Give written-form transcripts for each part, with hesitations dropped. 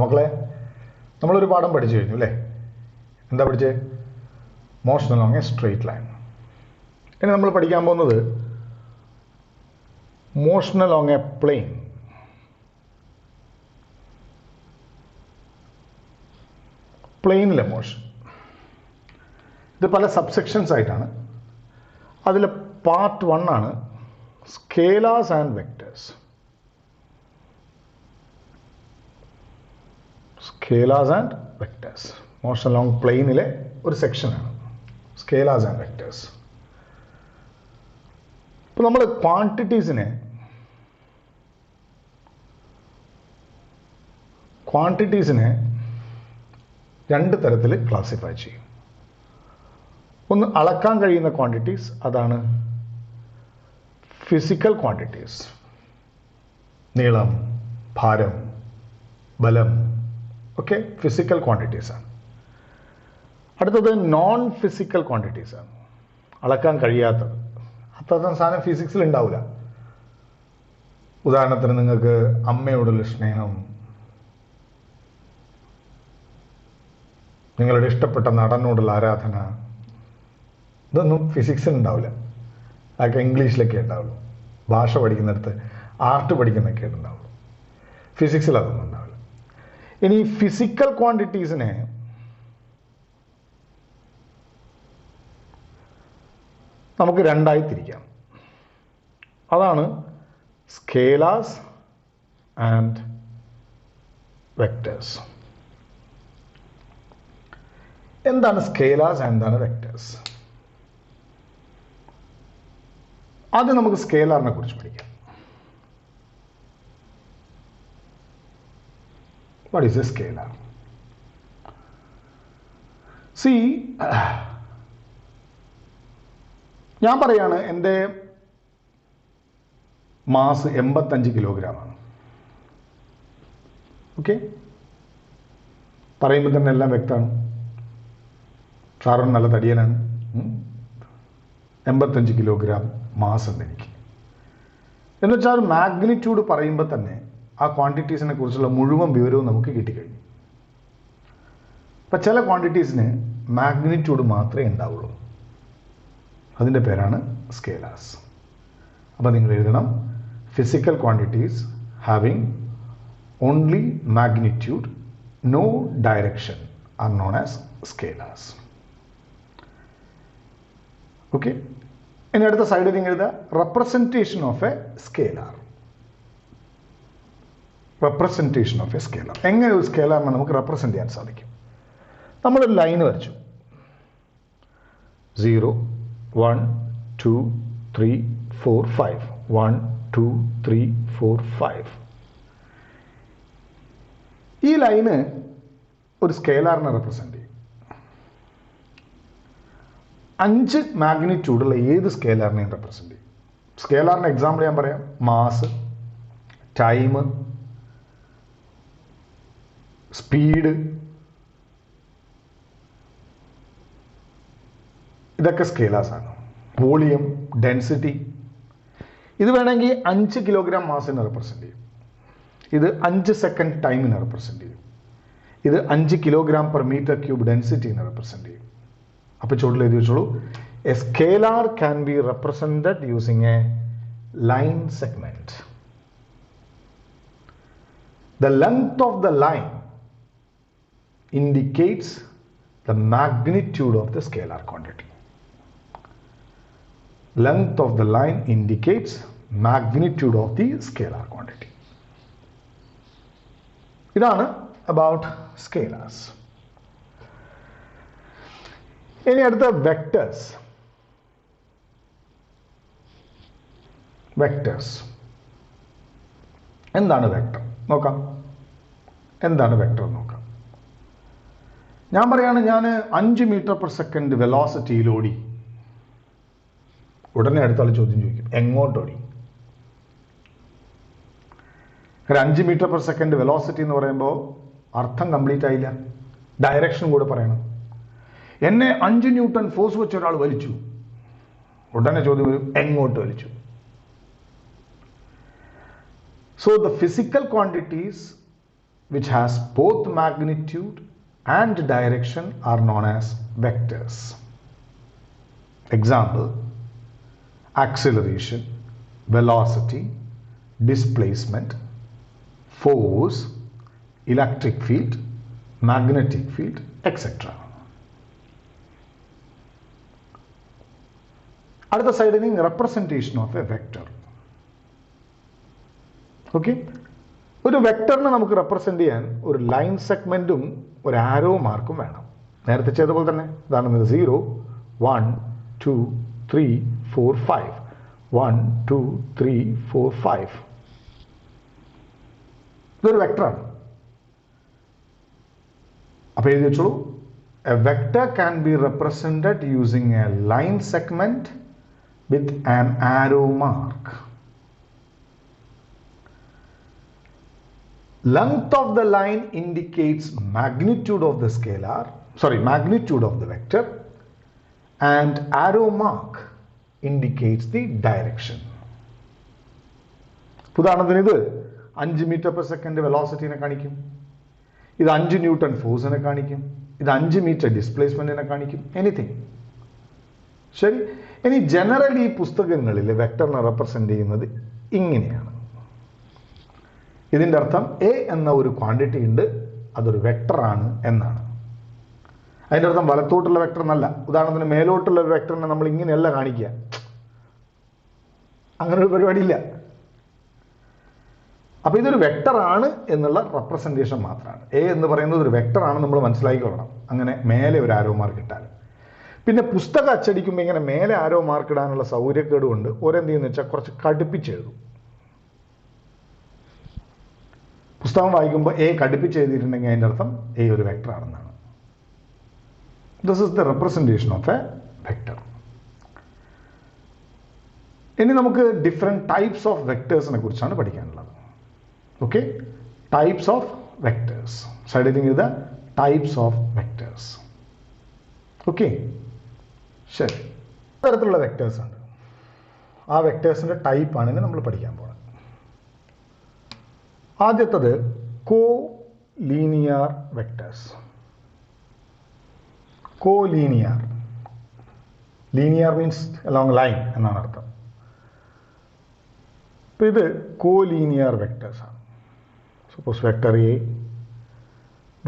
മക്കളെ, നമ്മളൊരു പാഠം പഠിച്ചു കഴിഞ്ഞു അല്ലേ? എന്താ പഠിച്ചേ? Motion along a straight line. ഇനി നമ്മൾ പഠിക്കാൻ പോകുന്നത് മോഷൻ അലോങ് എ പ്ലെയിൻ. പ്ലെയിനിലെ മോഷൻ. ഇത് പല സബ്സെക്ഷൻസ് ആയിട്ടാണ്. അതിൽ പാർട്ട് 1 ആണ് scalars and vectors. Scalars and vectors motion along പ്ലെയിനിലെ ഒരു സെക്ഷനാണ് സ്കേലാർസ് ആൻഡ് വെക്ടേഴ്സ്. ഇപ്പോൾ നമ്മൾ ക്വാണ്ടിറ്റീസിനെ രണ്ട് തരത്തിൽ ക്ലാസിഫൈ ചെയ്യും. ഒന്ന് അളക്കാൻ കഴിയുന്ന ക്വാണ്ടിറ്റീസ്, അതാണ് ഫിസിക്കൽ ക്വാണ്ടിറ്റീസ്. നീളം, ഭാരം, ബലം ഒക്കെ ഫിസിക്കൽ ക്വാണ്ടിറ്റീസാണ്. അടുത്തത് നോൺ ഫിസിക്കൽ ക്വാണ്ടിറ്റീസാണ്, അളക്കാൻ കഴിയാത്തത്. അത്തരം സാധനം ഫിസിക്സിൽ ഉണ്ടാവില്ല. ഉദാഹരണത്തിന് നിങ്ങൾക്ക് അമ്മയോടുള്ള സ്നേഹം, നിങ്ങളുടെ ഇഷ്ടപ്പെട്ട നടനോടുള്ള ആരാധന, ഇതൊന്നും ഫിസിക്സിൽ ഉണ്ടാവില്ല. അതൊക്കെ ഇംഗ്ലീഷിലൊക്കെ ഉണ്ടാവുള്ളൂ. ഭാഷ പഠിക്കുന്നിടത്ത്, ആർട്ട് പഠിക്കുന്നൊക്കെ ഉണ്ടാവുള്ളൂ. ഫിസിക്സിൽ അതൊന്നും ഉണ്ടാവില്ല. ഇനി ഫിസിക്കൽ ക്വാണ്ടിറ്റീസിനെ നമുക്ക് രണ്ടായി തിരിക്കാം. അതാണ് സ്കേലാർസ് ആൻഡ് വെക്ടേഴ്സ്. എന്താണ് സ്കേലാർസ്, എന്താണ് വെക്ടേഴ്സ്? ആദ്യം നമുക്ക് സ്കേലാറിനെ കുറിച്ച് പഠിക്കാം. What is a scalar? See, ഞാൻ പറയാണ് എൻ്റെ മാസ് 85 കിലോഗ്രാമാണ്. ഓക്കെ, പറയുമ്പോൾ തന്നെ എല്ലാം വ്യക്തമാണ്. സാറും നല്ല തടിയനാണ്. 85 കിലോഗ്രാം മാസ് ഉണ്ട് എനിക്ക്. എന്ന് വെച്ചാൽ മാഗ്നിറ്റ്യൂഡ് പറയുമ്പോൾ തന്നെ ആ ക്വാണ്ടിറ്റീസിനെ കുറിച്ചുള്ള മുഴുവൻ വിവരവും നമുക്ക് കിട്ടിക്കഴിഞ്ഞു. അപ്പം ചില ക്വാണ്ടിറ്റീസിന് മാഗ്നിറ്റ്യൂഡ് മാത്രമേ ഉണ്ടാവുള്ളൂ. അതിൻ്റെ പേരാണ് സ്കേലാർസ്. അപ്പം നിങ്ങൾ എഴുതണം, physical quantities having only magnitude, no direction are known as scalars. Okay, ഇനി അടുത്ത സൈഡിൽ നിങ്ങൾ എഴുതുക representation of a scalar. Representation of a scalar. എങ്ങനെ ഒരു സ്കേലാറിനെ നമുക്ക് റെപ്രസെൻറ്റ് ചെയ്യാൻ സാധിക്കും? നമ്മളൊരു ലൈൻ വരച്ചു. 0, 1, 2, 3, 4, 5. 1, 2, 3, 4, 5. ഈ ലൈന് ഒരു സ്കേലാറിനെ റെപ്രസെൻറ്റ് ചെയ്യും. 5 മാഗ്നിറ്റ്യൂഡുള്ള ഏത് സ്കേലാറിനെയും റെപ്രസെൻറ്റ് ചെയ്യും. സ്കേലാറിന് എക്സാമ്പിൾ ഞാൻ പറയാം. മാസ്, ടൈം, സ്പീഡ്, ഇതൊക്കെ സ്കേലാർസ് ആണ്. Volume, density. ഇത് വേണമെങ്കിൽ 5 കിലോഗ്രാം മാസിനെ റെപ്രസെൻറ്റ് ചെയ്യും. ഇത് 5 സെക്കൻഡ് ടൈമിനെ റെപ്രസെൻറ്റ് ചെയ്യും. ഇത് 5 കിലോഗ്രാം പെർ മീറ്റർ ക്യൂബ് ഡെൻസിറ്റിനെ റെപ്രസെൻറ്റ് ചെയ്യും. അപ്പോൾ ചോട്ടിൽ എഴുതി വെച്ചോളൂ, a scalar can be represented using a line segment. The length of the line indicates the magnitude of the scalar quantity. Length of the line indicates magnitude of the scalar quantity. ഇതാണ് about scalars. ഇനി അടുത്ത vectors. Vectors എന്താണ് vector നോക്കാം. എന്താണ് vector നോക്കാം. ഞാൻ പറയാണ്, ഞാൻ 5 മീറ്റർ പെർ സെക്കൻഡ് വെലോസിറ്റിയിൽ ഓടി. ഉടനെ അടുത്താൾ ചോദ്യം ചോദിക്കും, എങ്ങോട്ടോടി? 5 മീറ്റർ പെർ സെക്കൻഡ് വെലോസിറ്റി എന്ന് പറയുമ്പോൾ അർത്ഥം കംപ്ലീറ്റ് ആയില്ല. ഡയറക്ഷൻ കൂടെ പറയണം. എന്നെ 5 ന്യൂട്ടൺ ഫോഴ്സ് വെച്ച ഒരാൾ വലിച്ചു. ഉടനെ ചോദ്യം വരും, എങ്ങോട്ട് വലിച്ചു? So the physical quantities which has both magnitude and direction are known as vectors. Example: acceleration, velocity, displacement, force, electric field, magnetic field, etc. അടുത്ത സൈഡിൽ representation of a vector. Okay, ഒരു വെക്ടറിനെ നമുക്ക് റെപ്രസെൻ്റ് ചെയ്യാൻ ഒരു ലൈൻ സെഗ്മെൻറ്റും ഒരു ആരോ മാർക്കും വേണം. നേരത്തെ ചെയ്ത പോലെ തന്നെ ഇതാണ് 0 1 2 3 4 5 1 2 3 4 5. ഇതൊരു വെക്ടറാണ്. അപ്പോൾ എഴുതി വെച്ചോളൂ, A vector can be represented using a line segment with an arrow mark. Length of the line indicates magnitude of the magnitude of the vector, and arrow mark indicates the direction. ഉദാഹരണത്തിന് ഇത് 5 metre per second വെലോസിറ്റിനെ കാണിക്കും, ഇത് 5 newton ഫോഴ്സിനെ കാണിക്കും, ഇത് 5 metre ഡിസ്പ്ലേസ്മെന്റിനെ കാണിക്കും, anything. ശരി, ഇനി ജനറലി ഈ പുസ്തകങ്ങളിൽ വെക്ടറിനെ റെപ്രസെൻ്റ് ചെയ്യുന്നത് ഇങ്ങനെയാണ്. ഇതിൻ്റെ അർത്ഥം എ എന്ന ഒരു ക്വാണ്ടിറ്റി ഉണ്ട്, അതൊരു വെക്ടറാണ് എന്നാണ്. അതിൻ്റെ അർത്ഥം വലത്തോട്ടുള്ള വെക്ടർ എന്നല്ല. ഉദാഹരണത്തിന് മേലോട്ടുള്ള ഒരു വെക്ടറിനെ നമ്മൾ ഇങ്ങനെയല്ല കാണിക്കുക, അങ്ങനെ ഒരു പരിപാടിയില്ല. അപ്പോൾ ഇതൊരു വെക്ടറാണ് എന്നുള്ള റെപ്രസെൻറ്റേഷൻ മാത്രമാണ്. എ എന്ന് പറയുന്നത് ഒരു വെക്ടറാണ് നമ്മൾ മനസ്സിലാക്കിക്കൊള്ളണം, അങ്ങനെ മേലെ ഒരു ആരോ മാർക്ക് ഇട്ടാൽ. പിന്നെ പുസ്തകം അച്ചടിക്കുമ്പോൾ ഇങ്ങനെ മേലെ ആരോ മാർക്ക് ഇടാനുള്ള സൗകര്യക്കേട് കൊണ്ട് ഓരെന്ത് ചെയ്യുന്ന വെച്ചാൽ കുറച്ച് കടുപ്പിച്ചെഴുതും. പുസ്തകം വായിക്കുമ്പോൾ എ കടുപ്പിച്ചെഴുതിയിട്ടുണ്ടെങ്കിൽ അതിൻ്റെ അർത്ഥം എ ഒരു വെക്ടർ ആണെന്നാണ്. This is the representation of a vector. ഇനി നമുക്ക് ഡിഫറെൻറ്റ് ടൈപ്സ് ഓഫ് വെക്ടേഴ്സിനെ കുറിച്ചാണ് പഠിക്കാനുള്ളത്. Okay, types of vectors. സൈഡിൽ എഴുതുക, ടൈപ്സ് ഓഫ് വെക്ടേഴ്സ്. ഓക്കെ, ശരി. തരത്തിലുള്ള വെക്ടേഴ്സ് ഉണ്ട്. ആ വെക്ടേഴ്സിൻ്റെ ടൈപ്പാണ് ഇനി നമ്മൾ പഠിക്കാൻ പോകുന്നത്. ആദ്യത്തത് collinear vectors. Collinear, linear means along line എന്നാണ് അർത്ഥം. അപ്പോൾ ഇത് കോ ലീനിയർ വെക്ടേഴ്സ് ആണ്. Suppose vector A,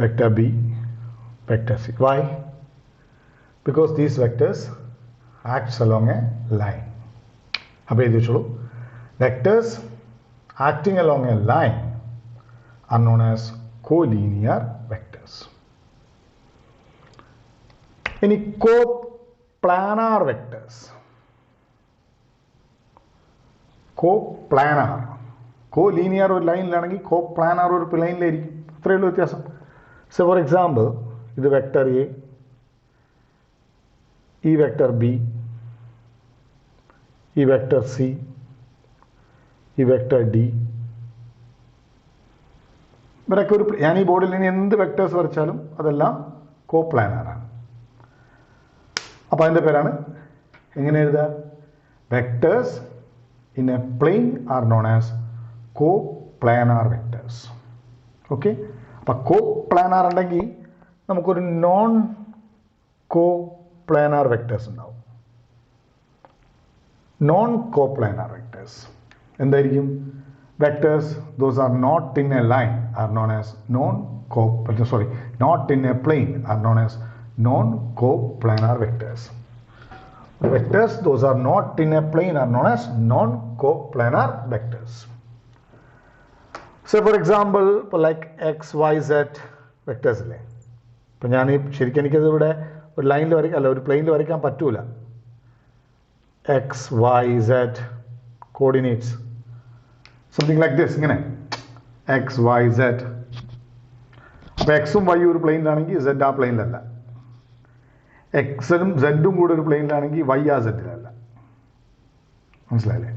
vector B, vector C. Why? Because these vectors acts along a line. അപ്പോൾ എഴുതി വെച്ചോളൂ, vectors acting along a line are known as collinear vectors. ഇനി coplanar vectors. coplanar, collinear ഒരു ലൈനിലാണെങ്കിൽ coplanar ഒരു പ്ലെയിനിലായിരിക്കും. അത്രയേ ഉള്ളൂ വ്യത്യാസം. സോ ഫോർ എക്സാമ്പിൾ, ഇത് വെക്ടർ എ, ഈ വെക്ടർ ബി, ഈ വെക്ടർ സി, ഈ വെക്ടർ ഡി. ഇവരൊക്കെ ഒരു, ഞാൻ ഈ ബോർഡിൽ ഇനി എന്ത് വെക്ടേഴ്സ് വരച്ചാലും അതെല്ലാം കോപ്ലാനാറാണ്. അപ്പോൾ അതിൻ്റെ പേരാണ് എങ്ങനെ എഴുതുക? Vectors in a plane are known as coplanar vectors. Okay, അപ്പോൾ കോപ്ലാനാർ ഉണ്ടെങ്കിൽ നമുക്കൊരു നോൺ കോപ്ലാനാർ വെക്ടേഴ്സ് ഉണ്ടാവും. നോൺ കോപ്ലാനാർ വെക്ടേഴ്സ് എന്തായിരിക്കും? Vectors those are not in a line are known as not in a plane are known as non coplanar vectors. Vectors those are not in a plane are known as non-coplanar vectors. Say for example, like x, y, z vectors അല്ലേ. ഇപ്പം ഞാൻ ശരിക്കും എനിക്കത് ഇവിടെ ഒരു ലൈനിൽ വരയ്ക്കാം, അല്ല ഒരു പ്ലെയിനിൽ വരയ്ക്കാൻ പറ്റൂല. X y z coordinates something like this, ഇങ്ങനെ എക്സ് വൈ സെഡ്. അപ്പോൾ എക്സും വൈയും ഒരു പ്ലെയിനിലാണെങ്കിൽ സെഡ് ആ പ്ലെയിനിലല്ല. എക്സും സെഡും കൂടെ ഒരു പ്ലെയിനിലാണെങ്കിൽ വൈ ആ സെഡിലല്ല. മനസ്സിലായില്ലേ?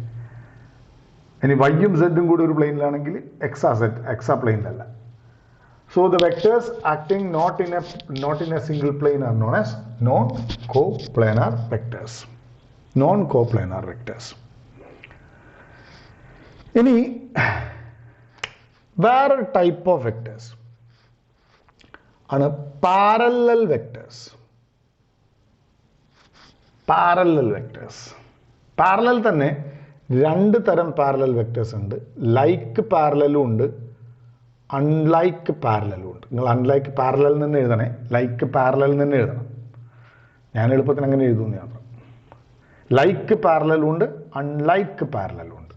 ഇനി വൈയും സെഡും കൂടെ ഒരു പ്ലെയിനിലാണെങ്കിൽ എക്സ് ആ പ്ലെയിനിലല്ല. So the vectors acting not in a single plane are known as non coplanar vectors. Non coplanar vectors. ഇനി വേറൊരു ടൈപ്പ് ഓഫ് വെക്ടേഴ്സ്. ആണ് parallel vectors. Parallel vectors, parallel തന്നെ രണ്ട് തരം പാരലൽ വെക്ടേഴ്സ് ഉണ്ട്. ലൈക്ക് പാരലലും ഉണ്ട്, അൺലൈക്ക് പാരലലും ഉണ്ട്. നിങ്ങൾ അൺലൈക്ക് പാരലൽ നിന്ന് എഴുതണേ, ലൈക്ക് പാരലൽ നിന്ന് എഴുതണം. ഞാൻ എളുപ്പത്തിന് അങ്ങനെ എഴുതുന്നു മാത്രം. ലൈക്ക് പാരലലും ഉണ്ട്, അൺലൈക്ക് പാരലലും ഉണ്ട്.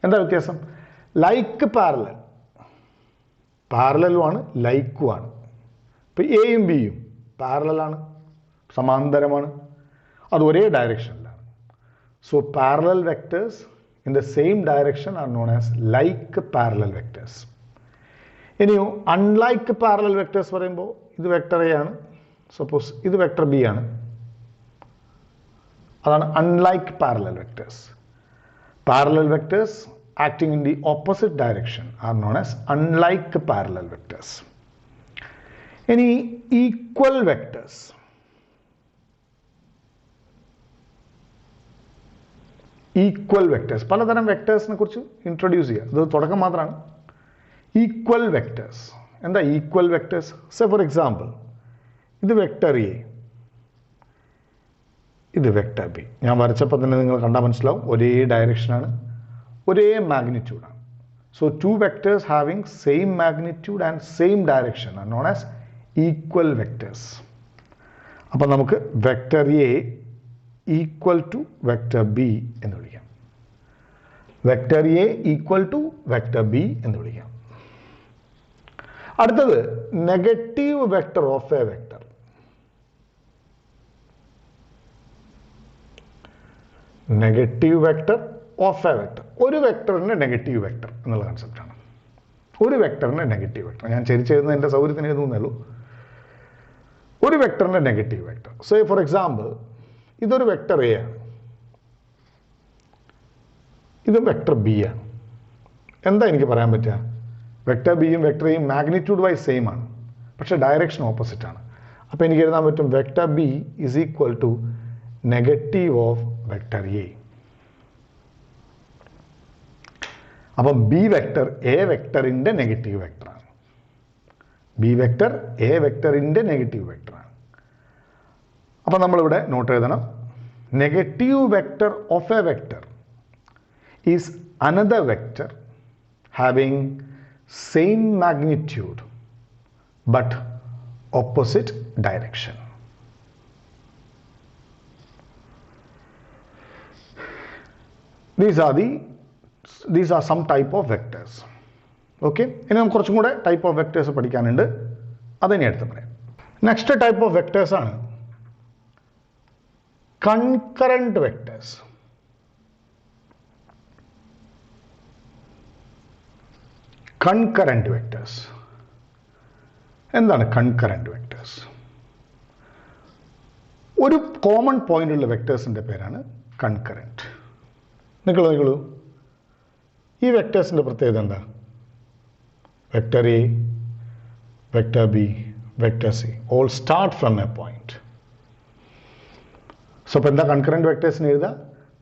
എന്താ വ്യത്യാസം? ലൈക്ക് പാരലൽ പാരലലുമാണ്, ലൈക്കുമാണ്. ഇപ്പം എയും ബിയും പാരലലാണ്, സമാന്തരമാണ്, അത് ഒരേ ഡയറക്ഷനിലാണ്. So parallel vectors in the same direction are known as like parallel vectors. ഇനിയോ അൺലൈക്ക് പാരലൽ വെക്ടേഴ്സ് പറയുമ്പോൾ ഇത് വെക്ടർ എ ആണ്, സപ്പോസ് ഇത് വെക്ടർ ബി ആണ്, അതാണ് unlike parallel vectors. Parallel vectors acting in the opposite direction are known as unlike parallel vectors. Any equal vectors. Equal vectors. പലതരം വെക്ടേഴ്സിനെ കുറിച്ച് ഇൻട്രൊഡ്യൂസ് ചെയ്യുക, ഇത് തുടക്കം മാത്രമാണ്. Equal vectors. എന്താ equal vectors? Say for example, ഇത് വെക്ടർ എ, ഇത് vector B. ഞാൻ വരച്ചപ്പോൾ തന്നെ നിങ്ങൾ കണ്ടാൽ മനസ്സിലാവും, ഒരേ ഡയറക്ഷനാണ്, ഒരേ മാഗ്നിറ്റ്യൂഡാണ്. So two vectors having same magnitude and same direction are known as equal vectors. അപ്പം നമുക്ക് vector A equal to vector B എന്ന് വിളിക്കാം, vector A equal to vector B എന്ന് വിളിക്കാം. അടുത്തത് negative vector of a vector. Negative vector of a vector. ഒരു വെക്ടറിൻ്റെ negative vector എന്നുള്ള കൺസെപ്റ്റാണ്. ഒരു വെക്ടറിൻ്റെ നെഗറ്റീവ് വെക്ടർ, ഞാൻ ചരിച്ചെഴുതുന്ന എൻ്റെ സൗകര്യത്തിന് എഴുതുന്നേ. ഒരു വെക്ടറിൻ്റെ negative vector. So for example, ഇതൊരു വെക്ടർ എ ആണ്, ഇത് വെക്ടർ ബി ആണ്. എന്താ എനിക്ക് പറയാൻ പറ്റുക? വെക്ടർ ബിയും വെക്ടർ എയും മാഗ്നിറ്റ്യൂഡ് വൈസ് സെയിം ആണ്, പക്ഷേ ഡയറക്ഷൻ ഓപ്പോസിറ്റ് ആണ്. അപ്പോൾ എനിക്ക് എഴുതാൻ പറ്റും vector B is equal to negative of vector A. അപ്പം ബി വെക്ടർ എ വെക്ടറിൻ്റെ നെഗറ്റീവ് വെക്ടറാണ്. ബി വെക്ടർ എ വെക്ടറിൻ്റെ നെഗറ്റീവ് വെക്ടറാണ്. അപ്പം നമ്മളിവിടെ നോട്ട് എഴുതണം, negative vector of a vector is another vector having same magnitude but opposite direction. These are some type of vectors. Okay? ഇനി നമുക്ക് കുറച്ചും കൂടെ ടൈപ്പ് ഓഫ് വെക്ടേഴ്സ് പഠിക്കാനുണ്ട്, അതിനെ അടുത്ത് പറയാം. നെക്സ്റ്റ് ടൈപ്പ് ഓഫ് വെക്ടേഴ്സ് ആണ് കൺകറന്റ് വെക്ടേഴ്സ്. കൺകറന്റ് വെക്ടേഴ്സ് എന്താണ്? കൺകറന്റ് വെക്ടേഴ്സ് ഒരു കോമൺ പോയിന്റ് ഉള്ള വെക്ടേഴ്സിൻ്റെ പേരാണ് കൺകറന്റ്. നോക്കൂ, ഈ വെക്ടേഴ്സിൻ്റെ പ്രത്യേകത എന്താ? Vector A, vector B, vector C all start from a point. So അപ്പോൾ എന്താ കൺകറന്റ് വെക്ടേഴ്സിന് എഴുതുക?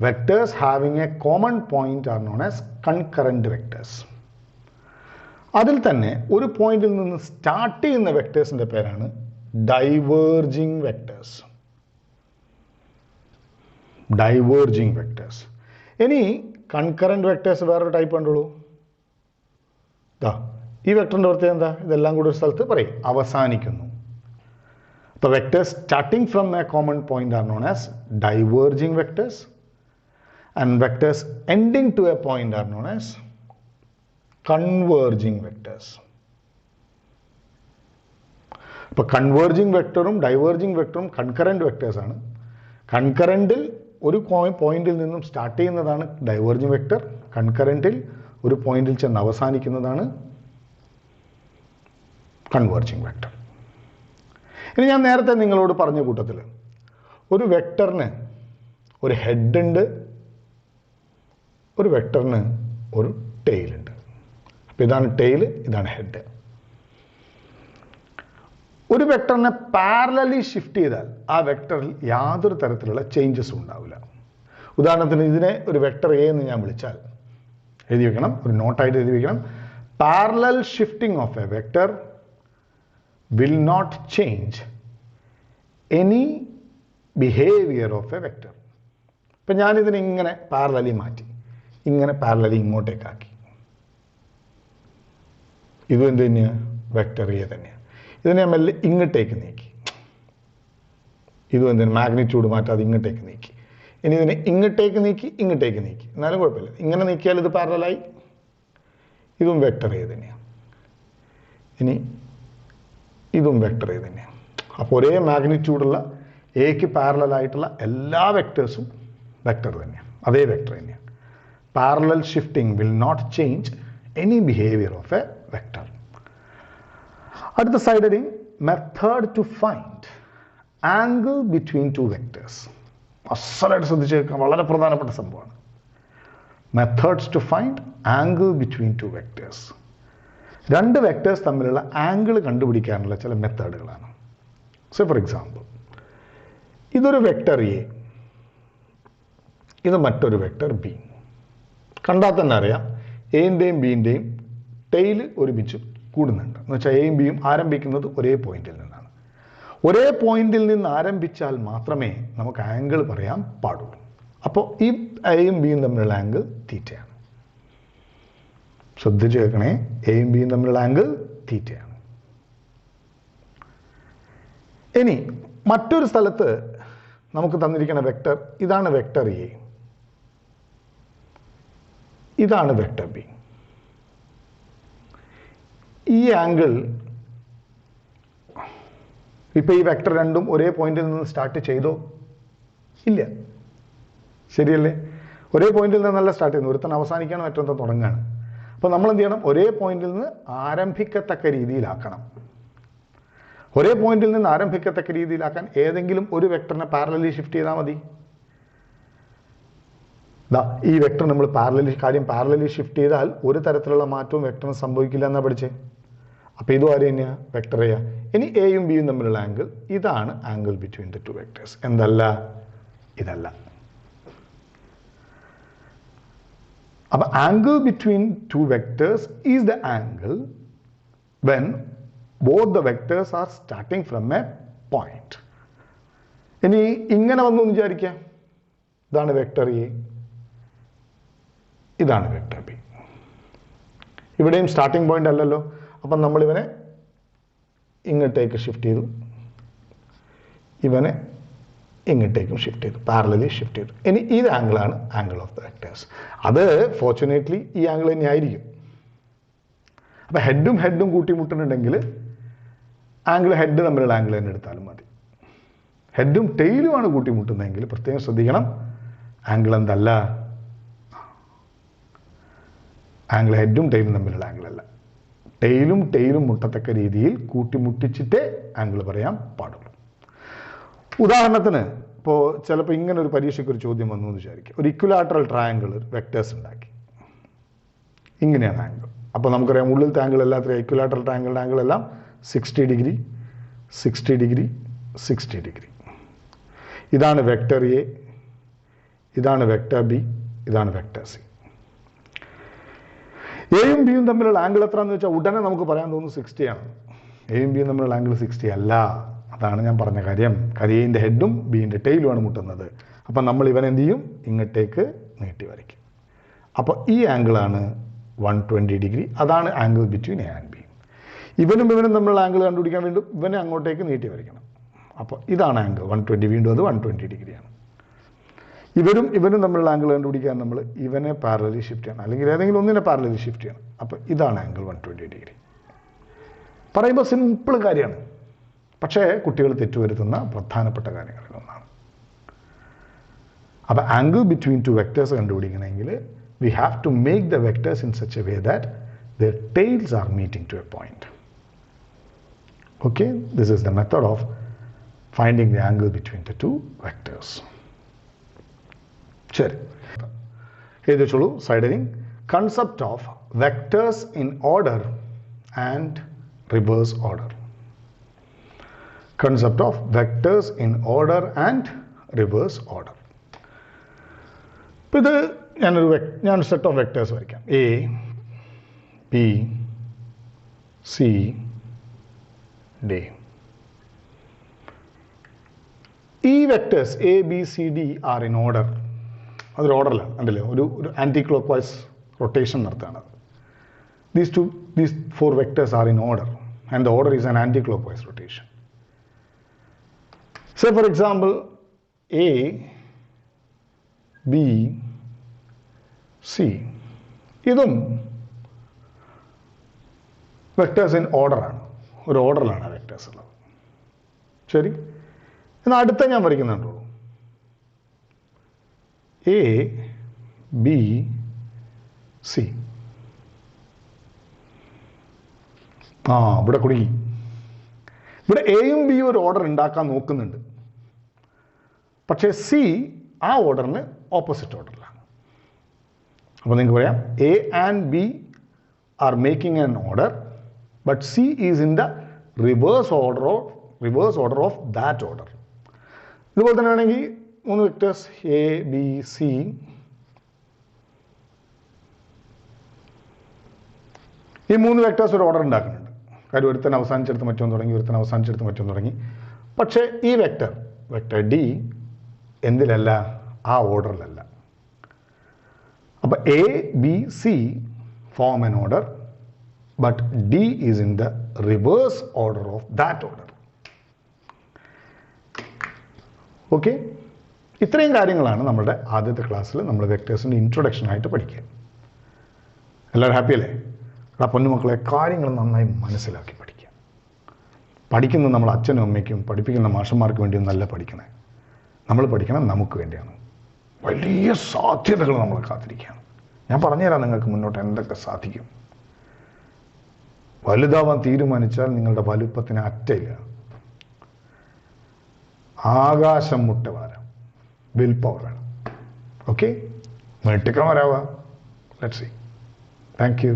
Vectors having a common point are known as concurrent vectors. അതിൽ തന്നെ ഒരു പോയിന്റിൽ നിന്ന് സ്റ്റാർട്ട് ചെയ്യുന്ന വെക്ടേഴ്സിൻ്റെ പേരാണ് ഡൈവേർജിങ് വെക്ടേഴ്സ്. Diverging vectors. ഇനി കൺകറന്റ് വെക്ടേഴ്സ് വേറൊരു ടൈപ്പ് കണ്ടുള്ളൂ. ഈ വെക്ടറിൻ്റെ പ്രത്യേകത എന്താ? ഇതെല്ലാം കൂടി ഒരു സ്ഥലത്ത് പറയും, അവസാനിക്കുന്നു. അപ്പോൾ vectors starting from a common point are known as diverging vectors and vectors ending to a point are known as converging vectors. അപ്പോൾ കൺവേർജിങ് വെക്ടറും ഡൈവേർജിങ് വെക്ടറും കൺകറന്റ് വെക്ടേഴ്സ് ആണ്. കൺകറന്റിൽ ഒരു പോയിന്റിൽ നിന്നും സ്റ്റാർട്ട് ചെയ്യുന്നതാണ് ഡൈവേർജിങ് വെക്ടർ, കൺകറന്റിൽ ഒരു പോയിന്റിൽ ചെന്ന് അവസാനിക്കുന്നതാണ് കൺവേർജിങ് വെക്ടർ. ഇനി ഞാൻ നേരത്തെ നിങ്ങളോട് പറഞ്ഞ കൂട്ടത്തിൽ ഒരു വെക്ടറിന് ഒരു ഹെഡ് ഉണ്ട്, ഒരു വെക്ടറിന് ഒരു ടെയിൽ ഉണ്ട്. അപ്പോൾ ഇതാണ് ടെയിൽ, ഇതാണ് ഹെഡ്. ഒരു വെക്ടറിനെ പാരലലി ഷിഫ്റ്റ് ചെയ്താൽ ആ വെക്ടറിൽ യാതൊരു തരത്തിലുള്ള ചേഞ്ചസും ഉണ്ടാവില്ല. ഉദാഹരണത്തിന് ഇതിനെ ഒരു വെക്ടർ എ എന്ന് ഞാൻ വിളിച്ചാൽ എഴുതി വെക്കണം, ഒരു നോട്ടായിട്ട് എഴുതി വെക്കണം. Parallel shifting of a vector will not change any behavior of a vector. ഇപ്പം ഞാനിതിനെ ഇങ്ങനെ പാരലലി മാറ്റി, ഇങ്ങനെ പാരലലി ഇങ്ങോട്ടേക്കാക്കി. ഇതും എന്ത് തന്നെയാണ്? വെക്ടർ എ തന്നെയാണ്. ഇതിനെ ഞാൻ മെല്ലെ ഇങ്ങോട്ടേക്ക് നീക്കി. ഇതും എന്തിനാണ്? മാഗ്നിറ്റ്യൂഡ് മാറ്റാതെ ഇങ്ങോട്ടേക്ക് നീക്കി. ഇനി ഇതിനെ ഇങ്ങോട്ടേക്ക് നീക്കി, ഇങ്ങോട്ടേക്ക് നീക്കി, എന്നാലും കുഴപ്പമില്ല. ഇങ്ങനെ നീക്കിയാൽ ഇത് പാരലലായി. ഇതും വെക്ടർ എ തന്നെയാണ്. ഇനി ഇതും വെക്ടർ എ തന്നെയാണ്. അപ്പോൾ ഒരേ മാഗ്നിറ്റ്യൂഡുള്ള എക്ക് പാരലലായിട്ടുള്ള എല്ലാ വെക്ടേഴ്സും വെക്ടർ തന്നെയാണ്, അതേ വെക്ടർ തന്നെയാണ്. Parallel shifting will not change any behaviour of a vector. അടുത്ത side method to find angle between two vectors. അസലായിട്ട് ശ്രദ്ധിച്ച് കേൾക്കാൻ വളരെ പ്രധാനപ്പെട്ട സംഭവമാണ്. Methods to find angle between two vectors. രണ്ട് വെക്ടേഴ്സ് തമ്മിലുള്ള ആംഗിൾ കണ്ടുപിടിക്കാനുള്ള ചില മെത്തേഡുകളാണ്. സോ ഫോർ എക്സാമ്പിൾ, ഇതൊരു വെക്ടർ എ, ഇത് മറ്റൊരു വെക്ടർ ബി. കണ്ടാൽ തന്നെ അറിയാം എൻ്റെയും ബിൻ്റെയും ടെയിൽ ഒരുമിച്ച് കൂടുന്നുണ്ട്. എന്ന് വെച്ചാൽ എയും ബിയും ആരംഭിക്കുന്നത് ഒരേ പോയിന്റിൽ നിന്നാണ്. ഒരേ പോയിന്റിൽ നിന്ന് ആരംഭിച്ചാൽ മാത്രമേ നമുക്ക് ആംഗിൾ പറയാൻ പാടുള്ളൂ. അപ്പോൾ ഈ എയും ബിയും തമ്മിലുള്ള ആംഗിൾ തീറ്റയാണ്. ശ്രദ്ധിച്ച് കേൾക്കണേ, എയും ബിയും തമ്മിലുള്ള ആംഗിൾ തീറ്റയാണ്. ഇനി മറ്റൊരു സ്ഥലത്ത് നമുക്ക് തന്നിരിക്കുന്ന വെക്ടർ ഇതാണ്, വെക്ടർ എ, ഇതാണ് വെക്ടർ ബി. ഈ ആംഗിൾ ഇപ്പൊ ഈ വെക്ടർ രണ്ടും ഒരേ പോയിന്റിൽ നിന്ന് സ്റ്റാർട്ട് ചെയ്തോ? ഇല്ല, ശരിയല്ലേ? ഒരേ പോയിന്റിൽ നിന്നല്ല സ്റ്റാർട്ട് ചെയ്യുന്നത്. ഒരുത്തൻ അവസാനിക്കുകയാണ്, മറ്റൊരുത്തൻ തുടങ്ങുകയാണ്. അപ്പോൾ നമ്മൾ എന്ത് ചെയ്യണം? ഒരേ പോയിന്റിൽ നിന്ന് ആരംഭിക്കത്തക്ക രീതിയിലാക്കണം. ഒരേ പോയിന്റിൽ നിന്ന് ആരംഭിക്കത്തക്ക രീതിയിലാക്കാൻ ഏതെങ്കിലും ഒരു വെക്ടറിനെ പാരലലി ഷിഫ്റ്റ് ചെയ്താൽ മതി. ഈ വെക്ടർ നമ്മൾ പാരലലി ഷിഫ്റ്റ് ചെയ്താൽ ഒരു തരത്തിലുള്ള മാറ്റവും വെക്ടറിന് സംഭവിക്കില്ല എന്നാ പഠിച്ചേ. അപ്പോൾ ഇതും ആര് തന്നെയാണ്? Vector A. ഇനി എയും ബിയും തമ്മിലുള്ള ആംഗിൾ ഇതാണ് angle between the two vectors. എന്തല്ല? ഇതല്ല. അപ്പോൾ angle between two vectors is the angle when both the vectors are starting from a point. ഇനി ഇങ്ങനെ വന്നു വിചാരിക്കാം, ഇതാണ് വെക്ടർ എ, ഇതാണ് വെക്ടർ ബി. ഇവിടെയും സ്റ്റാർട്ടിംഗ് പോയിന്റ് അല്ലല്ലോ. അപ്പം നമ്മൾ ഇവനെ ഇങ്ങോട്ടേക്ക് ഷിഫ്റ്റ് ചെയ്തു, ഇവനെ ഇങ്ങോട്ടേക്കും ഷിഫ്റ്റ് ചെയ്തു, പാരലലി ഷിഫ്റ്റ് ചെയ്തു. ഇനി ഈ ആംഗിളാണ് ആംഗിൾ ഓഫ് ദ വെക്ടേഴ്സ്. അത് ഫോർച്യുനേറ്റ്ലി ഈ ആംഗിൾ തന്നെ ആയിരിക്കും. അപ്പം ഹെഡും കൂട്ടിമുട്ടുന്നുണ്ടെങ്കിൽ ആംഗിൾ ഹെഡ് തമ്മിലുള്ള ആംഗിൾ തന്നെ എടുത്താലും മതി. ഹെഡും ടെയിലുമാണ് കൂട്ടിമുട്ടുന്നതെങ്കിൽ പ്രത്യേകം ശ്രദ്ധിക്കണം, ആംഗിൾ എന്തല്ല? ആംഗിൾ ഹെഡും ടെയിലും തമ്മിലുള്ള ആംഗിൾ അല്ല. ടെയിലും മുട്ടത്തക്ക രീതിയിൽ കൂട്ടിമുട്ടിച്ചിട്ടേ ആംഗിൾ പറയാൻ പാടുള്ളൂ. ഉദാഹരണത്തിന് ഇപ്പോൾ ചിലപ്പോൾ ഇങ്ങനെ ഒരു പരീക്ഷയ്ക്ക് ഒരു ചോദ്യം വന്നു എന്ന് വിചാരിക്കുക. ഒരു ഇക്വിലാറ്ററൽ ട്രയാങ്കിൾ വെക്ടേഴ്സ് ഉണ്ടാക്കി, ഇങ്ങനെയാണ് ആംഗിൾ. അപ്പോൾ നമുക്കറിയാം ഉള്ളിലത്തെ ആംഗിൾ എല്ലാത്തിലും ഇക്വിലാറ്ററൽ ട്രയാങ്കിളിൻ്റെ ആംഗിൾ എല്ലാം 60 ഡിഗ്രി, 60 ഡിഗ്രി, 60 ഡിഗ്രി. ഇതാണ് വെക്ടർ എ, ഇതാണ് വെക്ടർ ബി, ഇതാണ് വെക്ടർ സി. എയും ബിയും തമ്മിലുള്ള ആംഗിൾ എത്രയാണെന്ന് വെച്ചാൽ ഉടനെ നമുക്ക് പറയാൻ തോന്നുന്നു 60 ആണ്. എയും ബിയും തമ്മിലുള്ള ആംഗിൾ 60 അല്ല. അതാണ് ഞാൻ പറഞ്ഞ കാര്യം. എയുടെ ഹെഡും ബിയുടെ ടെയിലുമാണ് മുട്ടുന്നത്. അപ്പം നമ്മൾ ഇവൻ എന്ത് ചെയ്യും? ഇങ്ങോട്ടേക്ക് നീട്ടി വരയ്ക്കും. അപ്പോൾ ഈ ആംഗിളാണ് 120 ഡിഗ്രി. അതാണ് angle between A and B. ഇവനും തമ്മിലുള്ള ആംഗിൾ കണ്ടുപിടിക്കാൻ വേണ്ടി ഇവനെ അങ്ങോട്ടേക്ക് നീട്ടി വരയ്ക്കണം. അപ്പോൾ ഇതാണ് ആംഗിൾ 120. വീണ്ടും അത് 120 ഡിഗ്രിയാണ്. ഇവനും തമ്മിലുള്ള ആംഗിൾ കണ്ടുപിടിക്കാൻ നമ്മൾ ഇവനെ പാരലലി ഷിഫ്റ്റ് ചെയ്യണം, അല്ലെങ്കിൽ ഏതെങ്കിലും ഒന്നിനെ പാരലലി ഷിഫ്റ്റ് ചെയ്യണം. അപ്പോൾ ഇതാണ് ആംഗിൾ 120 ഡിഗ്രി. പറയുമ്പോൾ സിമ്പിൾ കാര്യമാണ്, പക്ഷേ കുട്ടികൾ തെറ്റുവരുത്തുന്ന പ്രധാനപ്പെട്ട കാര്യങ്ങളിൽ ഒന്നാണ്. അപ്പോൾ ആംഗിൾ ബിറ്റ്വീൻ ടു വെക്ടേഴ്സ് കണ്ടുപിടിക്കണമെങ്കിൽ we have to make the vectors in such a way that their tails are meeting to a point. Okay, this is the method of finding the angle between the two vectors. ശരി, എഴുതിച്ചോളൂ side heading. Concept of vectors in order and reverse order. Concept of vectors in order and reverse order. ഇപ്പം ഇത് ഞാനൊരു set of vectors വരയ്ക്കാം. A, B, C, D. ഈ vectors A B C D are in order. അതൊരു ഓർഡറിലാണ് കണ്ടില്ലേ, ഒരു anticlockwise rotation നടത്തുകയാണ്. These four vectors are in order, and the order is an anti-clockwise rotation. Say for example, A, B, C. ഇതും vectors in order ആണ്, ഒരു ഓർഡറിലാണ് vectors ഉള്ളത്. ശരി, എന്നാൽ അടുത്ത ഞാൻ വരയ്ക്കുന്നുണ്ടോ, എ ബി സി. ഇവിടെ കുടുങ്ങി. ഇവിടെ എയും ബിയും ഒരു ഓർഡർ ഉണ്ടാക്കാൻ നോക്കുന്നുണ്ട്, പക്ഷേ സി ആ ഓർഡറിന് ഓപ്പോസിറ്റ് ഓർഡറിലാണ്. അപ്പോൾ നിങ്ങൾക്ക് പറയാം A and B are making an order, but C is in the reverse order of that order. ഇതുപോലെ തന്നെ ആണെങ്കിൽ 3 വെക്ടേഴ്സ് എ ബി സി. ഈ 3 വെക്ടേഴ്സ് ഒരു ഓർഡർ ഉണ്ടാക്കുന്നുണ്ട്. കാര്യം ഒരുത്തൻ അവസാനിച്ചെടുത്ത് മറ്റൊന്ന് തുടങ്ങി, ഒരുത്തൻ അവസാനിച്ചെടുത്ത് മറ്റൊന്ന് തുടങ്ങി. പക്ഷേ ഈ വെക്ടർ ഡി എന്തിലല്ല, ആ ഓർഡറിലല്ല. അപ്പോൾ A B C form an order, but D is in the reverse order of that order. Okay, ഇത്രയും കാര്യങ്ങളാണ് നമ്മുടെ ആദ്യത്തെ ക്ലാസ്സിൽ നമ്മൾ വെക്ടേഴ്സിൻ്റെ ഇൻട്രൊഡക്ഷൻ ആയിട്ട് പഠിക്കുക. എല്ലാവരും ഹാപ്പി അല്ലേ? ആ പൊന്നുമക്കളെ, കാര്യങ്ങൾ നന്നായി മനസ്സിലാക്കി പഠിക്കുക. പഠിക്കുന്നത് നമ്മൾ അച്ഛനും അമ്മയ്ക്കും പഠിപ്പിക്കുന്ന മാഷന്മാർക്ക് വേണ്ടിയും നല്ല പഠിക്കണേ. നമ്മൾ പഠിക്കണം നമുക്ക് വേണ്ടിയാണ്. വലിയ സാധ്യതകൾ നമ്മൾ കാത്തിരിക്കുകയാണ്. ഞാൻ പറഞ്ഞുതരാം നിങ്ങൾക്ക് മുന്നോട്ട് എന്തൊക്കെ സാധിക്കും. വലുതാവാൻ തീരുമാനിച്ചാൽ നിങ്ങളുടെ വലുപ്പത്തിന് അറ്റയില്ല. ആകാശം മുട്ട വരാം, വിൽ പവർ വേണം. ഓക്കെ, വെട്ടിക്കാൻ വരാവാ. Let's see. Thank U.